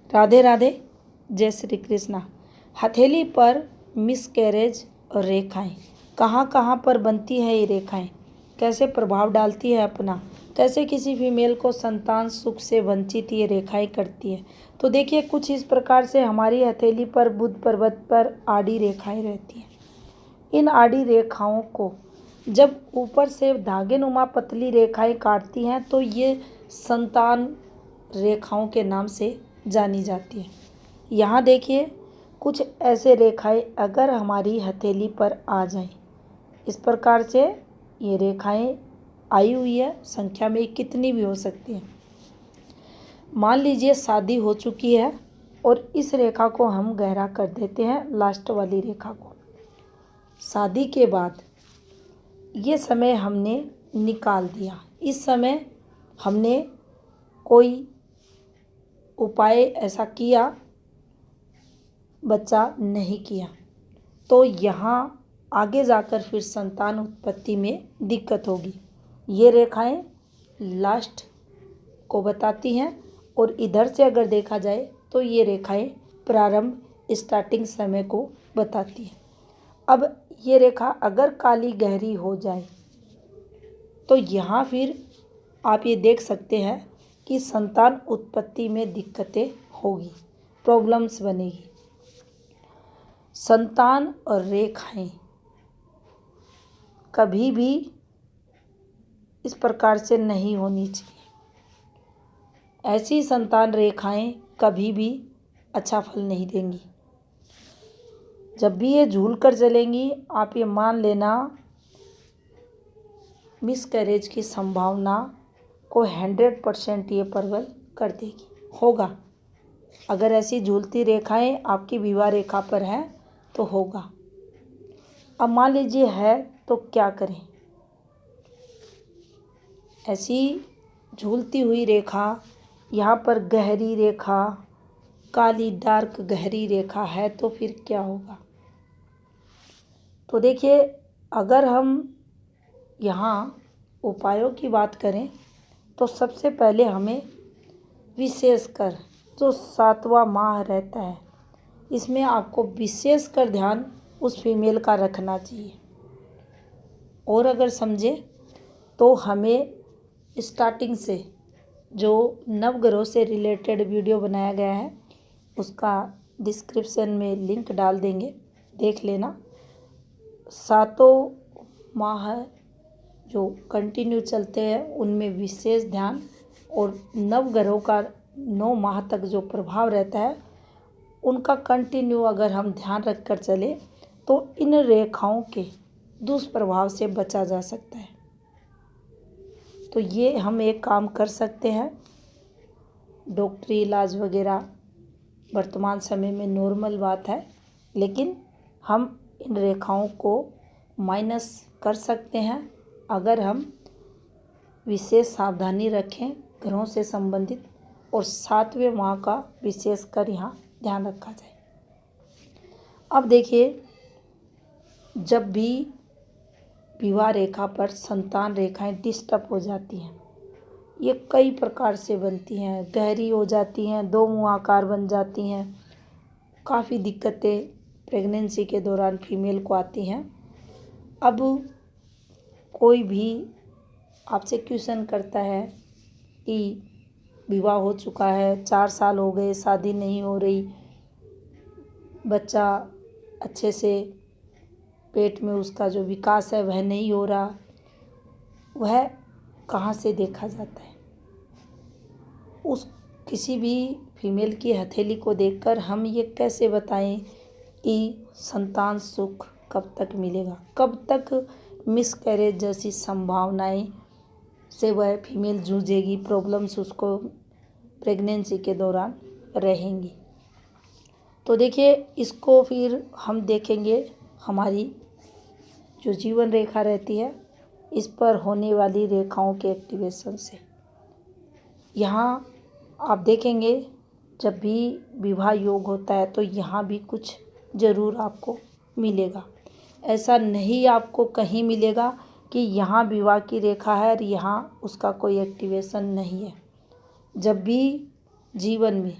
राधे राधे, जय श्री कृष्णा। हथेली पर मिसकैरेज और रेखाएं कहाँ कहाँ पर बनती है, ये रेखाएं कैसे प्रभाव डालती है अपना, कैसे किसी फीमेल को संतान सुख से वंचित ये रेखाएं करती है। तो देखिए कुछ इस प्रकार से हमारी हथेली पर बुध पर्वत पर आड़ी रेखाएं रहती हैं। इन आड़ी रेखाओं को जब ऊपर से धागे नुमा पतली रेखाएं काटती हैं तो ये संतान रेखाओं के नाम से जानी जाती है। यहाँ देखिए कुछ ऐसे रेखाएं अगर हमारी हथेली पर आ जाएं, इस प्रकार से ये रेखाएं आई हुई है, संख्या में कितनी भी हो सकती हैं। मान लीजिए शादी हो चुकी है और इस रेखा को हम गहरा कर देते हैं, लास्ट वाली रेखा को। शादी के बाद ये समय हमने निकाल दिया, इस समय हमने कोई उपाय ऐसा किया, बच्चा नहीं किया, तो यहाँ आगे जाकर फिर संतान उत्पत्ति में दिक्कत होगी। ये रेखाएं लास्ट को बताती हैं और इधर से अगर देखा जाए तो ये रेखाएं प्रारंभ स्टार्टिंग समय को बताती हैं। अब ये रेखा अगर काली गहरी हो जाए तो यहाँ फिर आप ये देख सकते हैं कि संतान उत्पत्ति में दिक्कतें होगी, प्रॉब्लम्स बनेगी। संतान और रेखाएं कभी भी इस प्रकार से नहीं होनी चाहिए। ऐसी संतान रेखाएं कभी भी अच्छा फल नहीं देंगी। जब भी ये झूल कर चलेंगी, आप ये मान लेना मिसकैरेज की संभावना को 100% ये प्रबल कर देगी, होगा। अगर ऐसी झूलती रेखाएं आपकी विवाह रेखा पर हैं तो होगा। अब मान लीजिए है तो क्या करें। ऐसी झूलती हुई रेखा, यहाँ पर गहरी रेखा, काली डार्क गहरी रेखा है तो फिर क्या होगा। तो देखिए अगर हम यहाँ उपायों की बात करें तो सबसे पहले हमें विशेषकर जो 7वां माह रहता है, इसमें आपको विशेषकर ध्यान उस फीमेल का रखना चाहिए। और अगर समझे तो हमें स्टार्टिंग से जो नवग्रह से रिलेटेड वीडियो बनाया गया है उसका डिस्क्रिप्शन में लिंक डाल देंगे, देख लेना। 7 माह जो कंटिन्यू चलते हैं उनमें विशेष ध्यान, और नवग्रहों का 9 माह तक जो प्रभाव रहता है उनका कंटिन्यू अगर हम ध्यान रख कर चले तो इन रेखाओं के दुष्प्रभाव से बचा जा सकता है। तो ये हम एक काम कर सकते हैं। डॉक्टरी इलाज वगैरह वर्तमान समय में नॉर्मल बात है, लेकिन हम इन रेखाओं को माइनस कर सकते हैं अगर हम विशेष सावधानी रखें ग्रहों से संबंधित, और 7वें माह का विशेषकर यहाँ ध्यान रखा जाए। अब देखिए जब भी विवाह रेखा पर संतान रेखाएं डिस्टर्ब हो जाती हैं, ये कई प्रकार से बनती हैं, गहरी हो जाती हैं, 2 मुँह आकार बन जाती हैं, काफ़ी दिक्कतें प्रेगनेंसी के दौरान फीमेल को आती हैं। अब कोई भी आपसे क्वेश्चन करता है कि विवाह हो चुका है, 4 साल हो गए, शादी नहीं हो रही, बच्चा अच्छे से पेट में उसका जो विकास है वह नहीं हो रहा, वह कहाँ से देखा जाता है। उस किसी भी फीमेल की हथेली को देखकर हम ये कैसे बताएं कि संतान सुख कब तक मिलेगा, कब तक मिसकैरेज जैसी संभावनाएं से वह फीमेल जूझेगी, प्रॉब्लम्स उसको प्रेगनेंसी के दौरान रहेंगी। तो देखिए इसको फिर हम देखेंगे हमारी जो जीवन रेखा रहती है इस पर होने वाली रेखाओं के एक्टिवेशन से। यहाँ आप देखेंगे जब भी विवाह योग होता है तो यहाँ भी कुछ ज़रूर आपको मिलेगा। ऐसा नहीं आपको कहीं मिलेगा कि यहाँ विवाह की रेखा है और यहाँ उसका कोई एक्टिवेशन नहीं है। जब भी जीवन में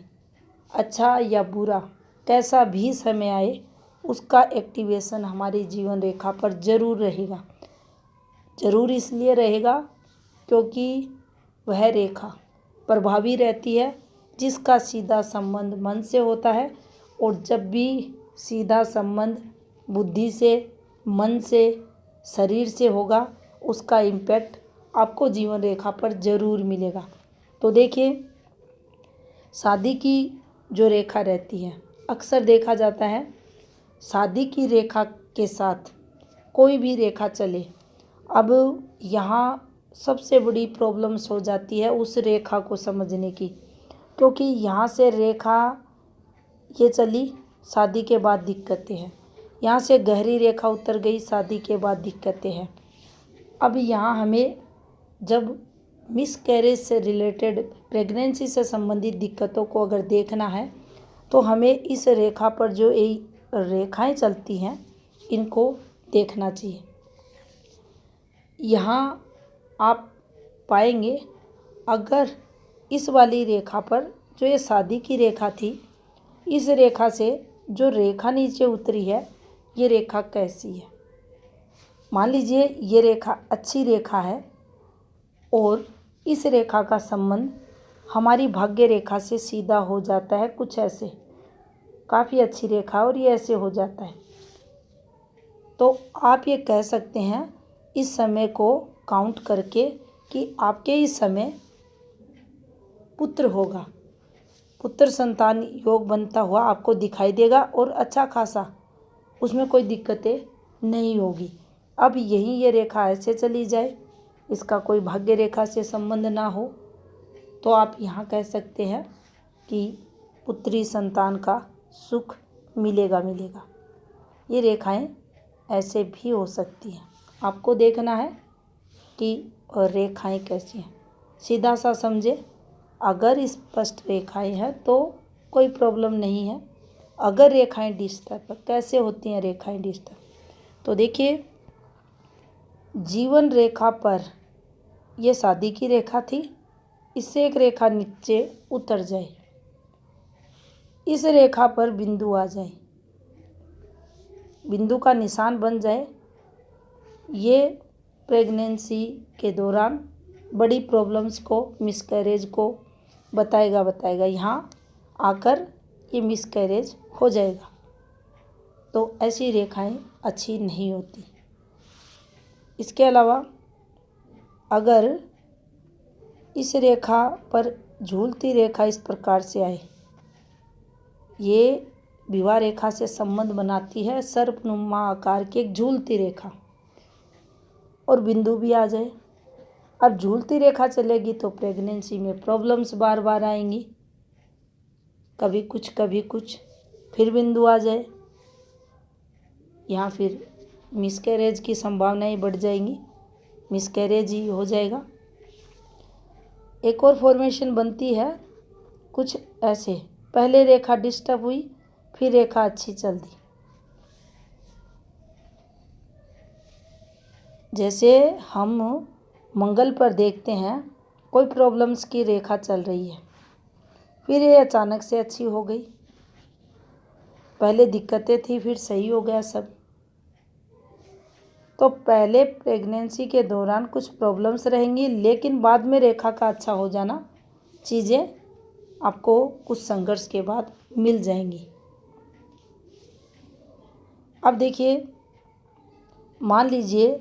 अच्छा या बुरा कैसा भी समय आए, उसका एक्टिवेशन हमारी जीवन रेखा पर जरूर रहेगा। जरूर इसलिए रहेगा क्योंकि वह रेखा प्रभावी रहती है जिसका सीधा संबंध मन से होता है, और जब भी सीधा संबंध बुद्धि से, मन से, शरीर से होगा, उसका इम्पैक्ट आपको जीवन रेखा पर जरूर मिलेगा। तो देखिए, शादी की जो रेखा रहती है, अक्सर देखा जाता है शादी की रेखा के साथ कोई भी रेखा चले, अब यहाँ सबसे बड़ी प्रॉब्लम्स हो जाती है उस रेखा को समझने की, क्योंकि यहाँ से रेखा ये चली, शादी के बाद दिक्कतें हैं। यहाँ से गहरी रेखा उतर गई, शादी के बाद दिक्कतें हैं। अब यहाँ हमें जब मिसकैरेज से रिलेटेड, प्रेगनेंसी से संबंधित दिक्कतों को अगर देखना है, तो हमें इस रेखा पर जो ये रेखाएं चलती हैं, इनको देखना चाहिए। यहाँ आप पाएंगे, अगर इस वाली रेखा पर जो ये शादी की रेखा थी, इस रेखा से जो रेखा नीचे उतरी है, ये रेखा कैसी है। मान लीजिए ये रेखा अच्छी रेखा है और इस रेखा का संबंध हमारी भाग्य रेखा से सीधा हो जाता है, कुछ ऐसे, काफ़ी अच्छी रेखा और ये ऐसे हो जाता है, तो आप ये कह सकते हैं इस समय को काउंट करके कि आपके इस समय पुत्र होगा, पुत्र संतान योग बनता हुआ आपको दिखाई देगा और अच्छा खासा, उसमें कोई दिक्कतें नहीं होगी। अब यही ये रेखा ऐसे चली जाए, इसका कोई भाग्य रेखा से संबंध ना हो, तो आप यहाँ कह सकते हैं कि पुत्री संतान का सुख मिलेगा। ये रेखाएं ऐसे भी हो सकती हैं। आपको देखना है कि रेखाएं कैसी हैं, सीधा सा समझे। अगर स्पष्ट रेखाएं हैं तो कोई प्रॉब्लम नहीं है। अगर रेखाएं डिस्टर्ब, कैसे होती हैं रेखाएं डिस्टर्ब, तो देखिए, जीवन रेखा पर ये शादी की रेखा थी, इससे एक रेखा नीचे उतर जाए, इस रेखा पर बिंदु आ जाए, बिंदु का निशान बन जाए, ये प्रेगनेंसी के दौरान बड़ी प्रॉब्लम्स को, मिसकैरेज को बताएगा। यहाँ आकर ये मिसकैरेज हो जाएगा। तो ऐसी रेखाएं अच्छी नहीं होती। इसके अलावा अगर इस रेखा पर झूलती रेखा इस प्रकार से आए, ये विवाह रेखा से संबंध बनाती है, सर्पनुमा आकार की एक झूलती रेखा, और बिंदु भी आ जाए। अब झूलती रेखा चलेगी तो प्रेगनेंसी में प्रॉब्लम्स बार बार आएंगी, कभी कुछ, फिर बिंदु आ जाए, यहाँ फिर मिसकैरेज की संभावनाएं बढ़ जाएंगी, मिसकैरेज ही हो जाएगा। एक और फॉर्मेशन बनती है कुछ ऐसे, पहले रेखा डिस्टर्ब हुई, फिर रेखा अच्छी चल दी। जैसे हम मंगल पर देखते हैं कोई प्रॉब्लम्स की रेखा चल रही है, फिर ये अचानक से अच्छी हो गई, पहले दिक्कतें थी फिर सही हो गया सब। तो पहले प्रेगनेंसी के दौरान कुछ प्रॉब्लम्स रहेंगी, लेकिन बाद में रेखा का अच्छा हो जाना, चीज़ें आपको कुछ संघर्ष के बाद मिल जाएंगी। अब देखिए, मान लीजिए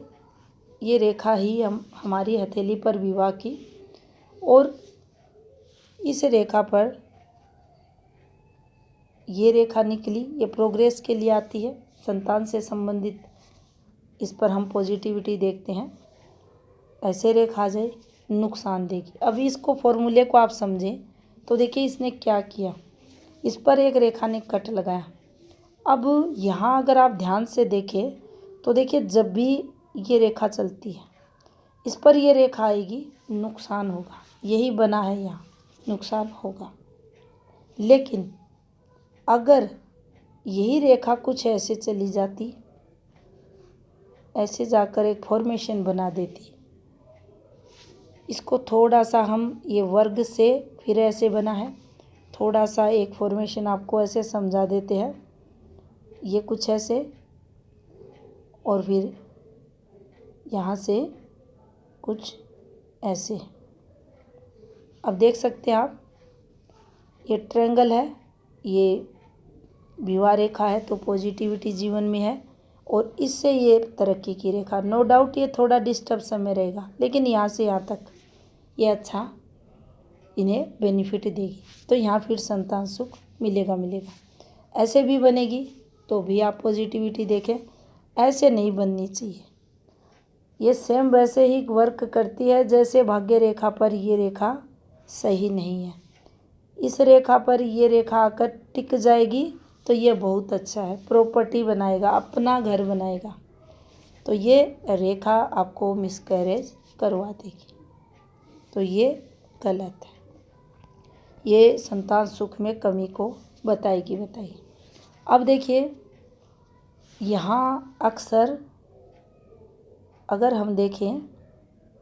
ये रेखा ही हमारी हथेली पर विवाह की, और इस रेखा पर ये रेखा निकली, ये प्रोग्रेस के लिए आती है, संतान से संबंधित, इस पर हम पॉजिटिविटी देखते हैं। ऐसे रेखा आ जाए, नुकसान देगी। अभी इसको फॉर्मूले को आप समझें तो देखिए इसने क्या किया, इस पर एक रेखा ने कट लगाया। अब यहाँ अगर आप ध्यान से देखें तो देखिए, जब भी ये रेखा चलती है, इस पर ये रेखा आएगी, नुकसान होगा, यही बना है यहाँ, नुकसान होगा। लेकिन अगर यही रेखा कुछ ऐसे चली जाती, ऐसे जाकर एक फॉर्मेशन बना देती, इसको थोड़ा सा हम, ये वर्ग से फिर ऐसे बना है, थोड़ा सा एक फॉर्मेशन आपको ऐसे समझा देते हैं, ये कुछ ऐसे और फिर यहाँ से कुछ ऐसे। अब देख सकते हैं आप, ये ट्रायंगल है, ये विवाह रेखा है तो पॉजिटिविटी जीवन में है, और इससे ये तरक्की की रेखा। नो डाउट ये थोड़ा डिस्टर्ब समय रहेगा, लेकिन यहाँ से यहाँ तक ये अच्छा इन्हें बेनिफिट देगी। तो यहाँ फिर संतान सुख मिलेगा। ऐसे भी बनेगी तो भी आप पॉजिटिविटी देखें, ऐसे नहीं बननी चाहिए। ये सेम वैसे ही वर्क करती है जैसे भाग्य रेखा पर ये रेखा सही नहीं है। इस रेखा पर ये रेखा आकर टिक जाएगी तो ये बहुत अच्छा है, प्रॉपर्टी बनाएगा, अपना घर बनाएगा। तो ये रेखा आपको मिसकैरेज करवा देगी, तो ये गलत है। ये संतान सुख में कमी को बताएगी। अब देखिए, यहाँ अक्सर अगर हम देखें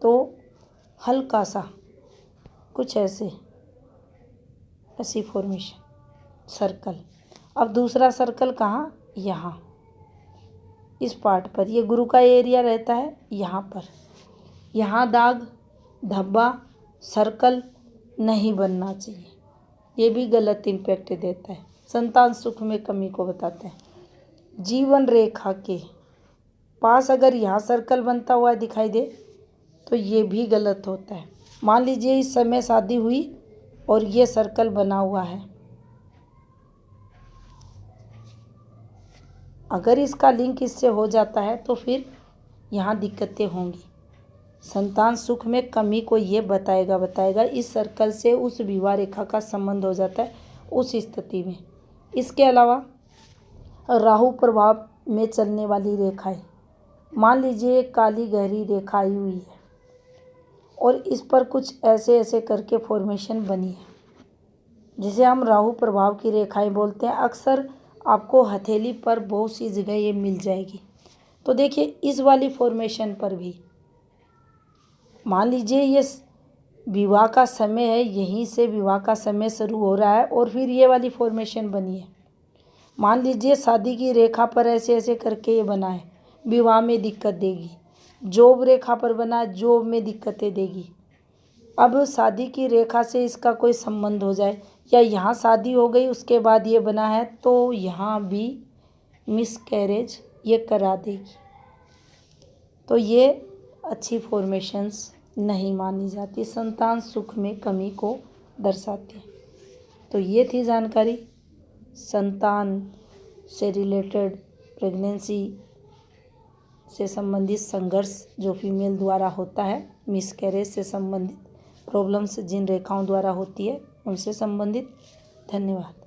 तो हल्का सा कुछ ऐसी फॉर्मेशन सर्कल। अब दूसरा सर्कल कहाँ, यहाँ इस पार्ट पर, ये गुरु का एरिया रहता है यहाँ पर। यहाँ दाग धब्बा सर्कल नहीं बनना चाहिए, ये भी गलत इम्पैक्ट देता है, संतान सुख में कमी को बताता है। जीवन रेखा के पास अगर यहाँ सर्कल बनता हुआ दिखाई दे तो ये भी गलत होता है। मान लीजिए इस समय शादी हुई और ये सर्कल बना हुआ है, अगर इसका लिंक इससे हो जाता है तो फिर यहाँ दिक्कतें होंगी। संतान सुख में कमी को ये बताएगा इस सर्कल से उस विवाह रेखा का संबंध हो जाता है उस स्थिति में। इसके अलावा राहु प्रभाव में चलने वाली रेखाएं, मान लीजिए एक काली गहरी रेखा आई हुई है और इस पर कुछ ऐसे करके फॉर्मेशन बनी है, जिसे हम राहु प्रभाव की रेखाएं बोलते हैं। अक्सर आपको हथेली पर बहुत सी जगह ये मिल जाएगी। तो देखिए इस वाली फॉर्मेशन पर भी मान लीजिए ये विवाह का समय है, यहीं से विवाह का समय शुरू हो रहा है और फिर ये वाली फॉर्मेशन बनी है। मान लीजिए शादी की रेखा पर ऐसे करके ये बना है, विवाह में दिक्कत देगी। जॉब रेखा पर बना, जॉब में दिक्कतें देगी। अब शादी की रेखा से इसका कोई संबंध हो जाए या यहाँ शादी हो गई उसके बाद ये बना है तो यहाँ भी मिसकैरेज ये करा देगी। तो ये अच्छी फॉर्मेशंस नहीं मानी जाती, संतान सुख में कमी को दर्शाती है। तो ये थी जानकारी संतान से रिलेटेड, प्रेगनेंसी से संबंधित संघर्ष जो फीमेल द्वारा होता है, मिसकैरेज से संबंधित प्रॉब्लम्स जिन रेखाओं द्वारा होती है उनसे संबंधित। धन्यवाद।